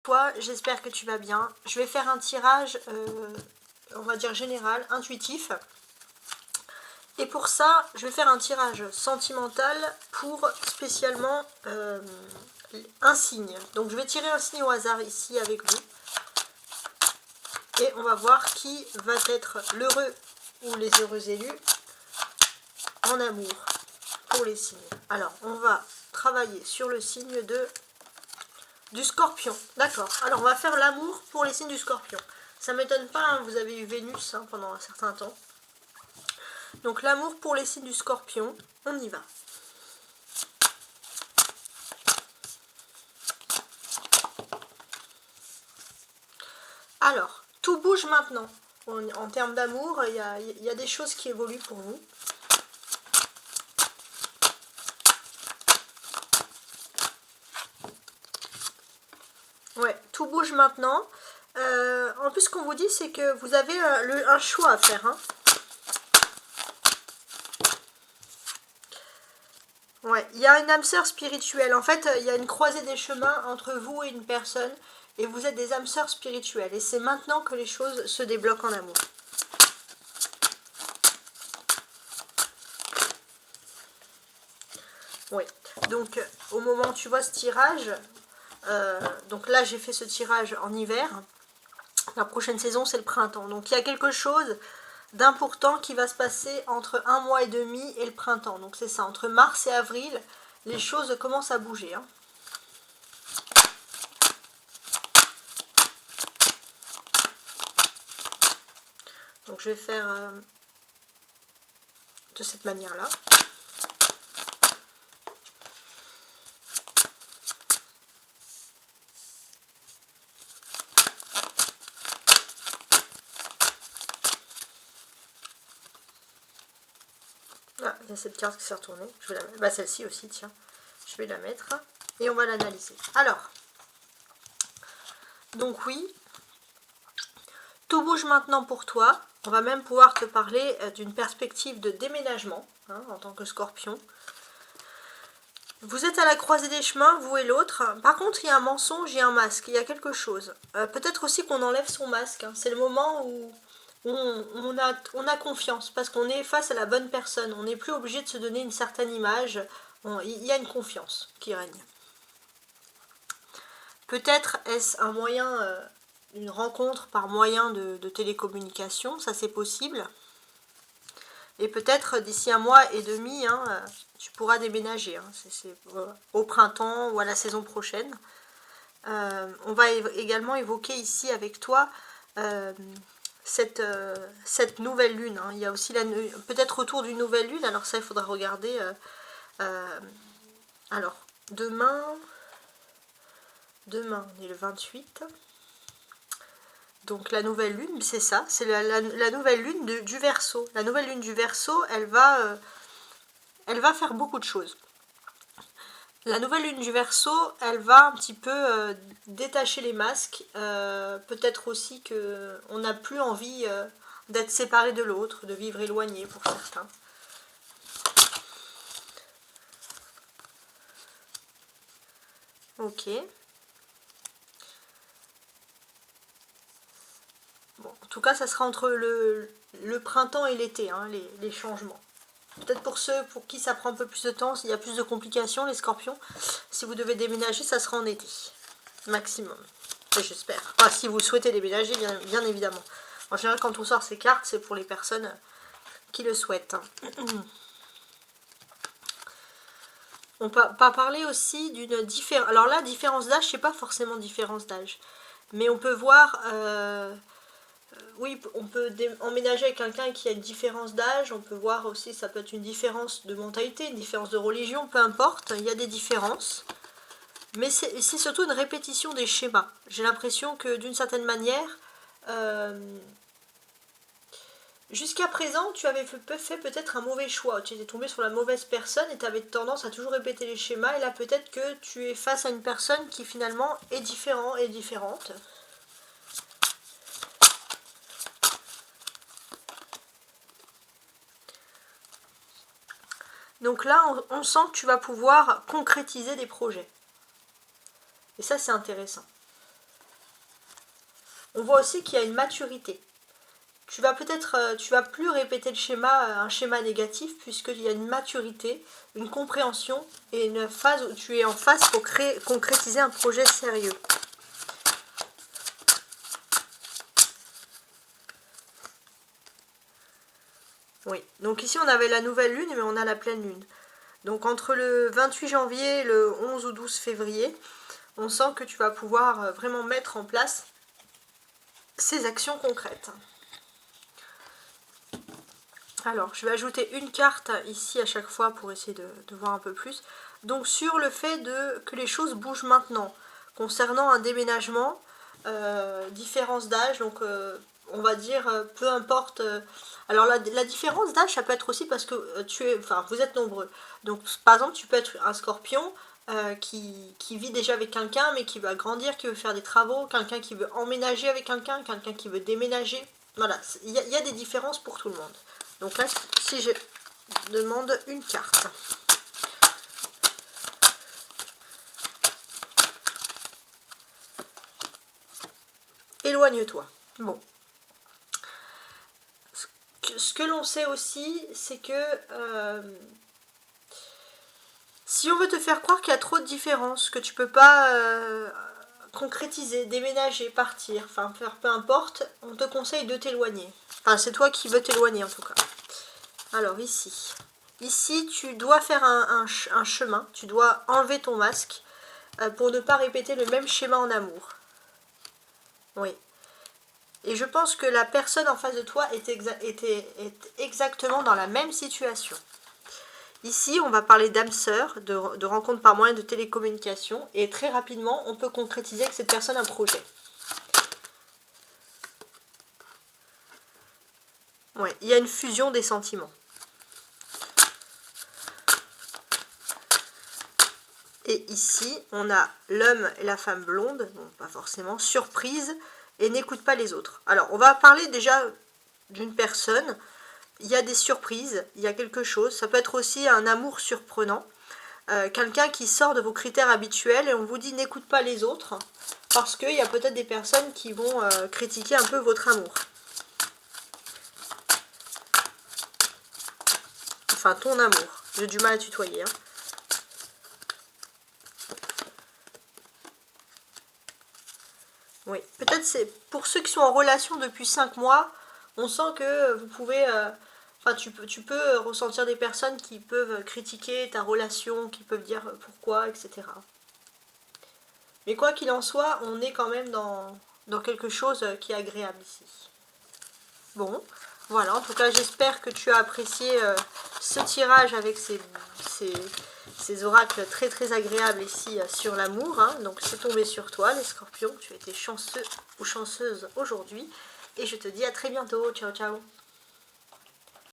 toi, j'espère que tu vas bien. Je vais faire un tirage, on va dire général, intuitif. Et pour ça, je vais faire un tirage sentimental pour spécialement un signe. Donc je vais tirer un signe au hasard ici avec vous. Et on va voir qui va être l'heureux ou les heureux élus en amour pour les signes. Alors, on va travailler sur le signe du Scorpion. D'accord. Alors, on va faire l'amour pour les signes du Scorpion. Ça ne m'étonne pas, hein, vous avez eu Vénus pendant un certain temps. Donc, l'amour pour les signes du Scorpion, on y va. Alors, tout bouge maintenant. En termes d'amour, il y a des choses qui évoluent pour vous. Ouais, tout bouge maintenant. En plus, ce qu'on vous dit, c'est que vous avez un choix à faire. Hein. Ouais, il y a une âme sœur spirituelle. En fait, il y a une croisée des chemins entre vous et une personne. Et vous êtes des âmes sœurs spirituelles. Et c'est maintenant que les choses se débloquent en amour. Oui, donc au moment où tu vois ce tirage, donc là j'ai fait ce tirage en hiver. La prochaine saison c'est le printemps. Donc il y a quelque chose d'important qui va se passer entre 1 mois et demi et le printemps. Donc c'est ça, entre mars et avril, les choses commencent à bouger. Hein. Donc je vais faire de cette manière-là. Ah, il y a cette carte qui s'est retournée. Je vais la mettre. Bah, celle-ci aussi, tiens. Je vais la mettre. Et on va l'analyser. Alors, donc oui, tout bouge maintenant pour toi. On va même pouvoir te parler d'une perspective de déménagement, hein, en tant que Scorpion. Vous êtes à la croisée des chemins, vous et l'autre. Par contre, il y a un mensonge, il y a un masque, il y a quelque chose. Peut-être aussi qu'on enlève son masque. Hein. C'est le moment où on a confiance, parce qu'on est face à la bonne personne. On n'est plus obligé de se donner une certaine image. Il y a une confiance qui règne. Peut-être est-ce un moyen, une rencontre par moyen de télécommunication, ça c'est possible. Et peut-être d'ici 1 mois et demi, hein, tu pourras déménager. Hein. C'est au printemps ou à la saison prochaine. On va également évoquer ici avec toi cette nouvelle lune. Hein. Il y a aussi peut-être autour d'une nouvelle lune. Alors ça, il faudra regarder. Alors, demain, on est le 28. Donc la nouvelle lune, c'est ça, c'est la nouvelle lune du Verseau. La nouvelle lune du Verseau, elle va faire beaucoup de choses. La nouvelle lune du Verseau, elle va un petit peu détacher les masques. Peut-être aussi qu'on n'a plus envie d'être séparé de l'autre, de vivre éloigné pour certains. Ok. Bon, en tout cas, ça sera entre le printemps et l'été, hein, les changements. Peut-être pour ceux pour qui ça prend un peu plus de temps, s'il y a plus de complications, les scorpions, si vous devez déménager, ça sera en été, maximum. J'espère. Enfin, si vous souhaitez déménager, bien évidemment. En général, quand on sort ces cartes, c'est pour les personnes qui le souhaitent. On va parler aussi d'une différence. Alors là, différence d'âge, c'est pas forcément différence d'âge. Mais on peut voir... oui, on peut emménager avec quelqu'un qui a une différence d'âge, on peut voir aussi, ça peut être une différence de mentalité, une différence de religion, peu importe, il y a des différences. Mais c'est surtout une répétition des schémas. J'ai l'impression que d'une certaine manière, jusqu'à présent, tu avais fait peut-être un mauvais choix. Tu étais tombé sur la mauvaise personne et tu avais tendance à toujours répéter les schémas. Et là, peut-être que tu es face à une personne qui finalement est différente. Donc là, on sent que tu vas pouvoir concrétiser des projets. Et ça, c'est intéressant. on voit aussi qu'il y a une maturité. Tu vas plus répéter le schéma, un schéma négatif, puisqu'il y a une maturité, une compréhension et une phase où tu es en phase pour concrétiser un projet sérieux. Oui, donc ici on avait la nouvelle lune, mais on a la pleine lune. Donc entre le 28 janvier et le 11 ou 12 février, on sent que tu vas pouvoir vraiment mettre en place ces actions concrètes. Alors, je vais ajouter une carte ici à chaque fois pour essayer de voir un peu plus. Donc sur le fait que les choses bougent maintenant, concernant un déménagement, différence d'âge, donc on va dire peu importe. Alors la différence d'âge, ça peut être aussi parce que vous êtes nombreux. Donc par exemple, tu peux être un scorpion qui vit déjà avec quelqu'un, mais qui va grandir, qui veut faire des travaux, quelqu'un qui veut emménager avec quelqu'un qui veut déménager. Voilà, il y a des différences pour tout le monde. Donc là, si je demande une carte. Éloigne-toi. Bon. Ce que l'on sait aussi, c'est que si on veut te faire croire qu'il y a trop de différences, que tu peux pas concrétiser, déménager, partir, enfin faire peu importe, on te conseille de t'éloigner. Enfin, c'est toi qui veux t'éloigner en tout cas. Alors ici. Ici, tu dois faire un chemin, tu dois enlever ton masque pour ne pas répéter le même schéma en amour. Oui. Et je pense que la personne en face de toi est exactement dans la même situation. Ici, on va parler d'âme sœur, de rencontre par moyen de télécommunication. Et très rapidement, on peut concrétiser avec cette personne un projet. Ouais, il y a une fusion des sentiments. Et ici, on a l'homme et la femme blonde, bon, pas forcément, surprise, et n'écoute pas les autres. Alors, on va parler déjà d'une personne. Il y a des surprises, il y a quelque chose. Ça peut être aussi un amour surprenant. Quelqu'un qui sort de vos critères habituels et on vous dit n'écoute pas les autres. Parce qu'il y a peut-être des personnes qui vont critiquer un peu votre amour. Enfin, ton amour. J'ai du mal à tutoyer. Hein. Oui, peut-être c'est pour ceux qui sont en relation depuis 5 mois, on sent que vous pouvez... Enfin, tu peux ressentir des personnes qui peuvent critiquer ta relation, qui peuvent dire pourquoi, etc. Mais quoi qu'il en soit, on est quand même dans quelque chose qui est agréable ici. Bon, voilà, en tout cas j'espère que tu as apprécié ce tirage avec ces oracles très très agréables ici sur l'amour. Hein. Donc c'est tombé sur toi les scorpions, tu as été chanceux ou chanceuse aujourd'hui. Et je te dis à très bientôt, ciao ciao.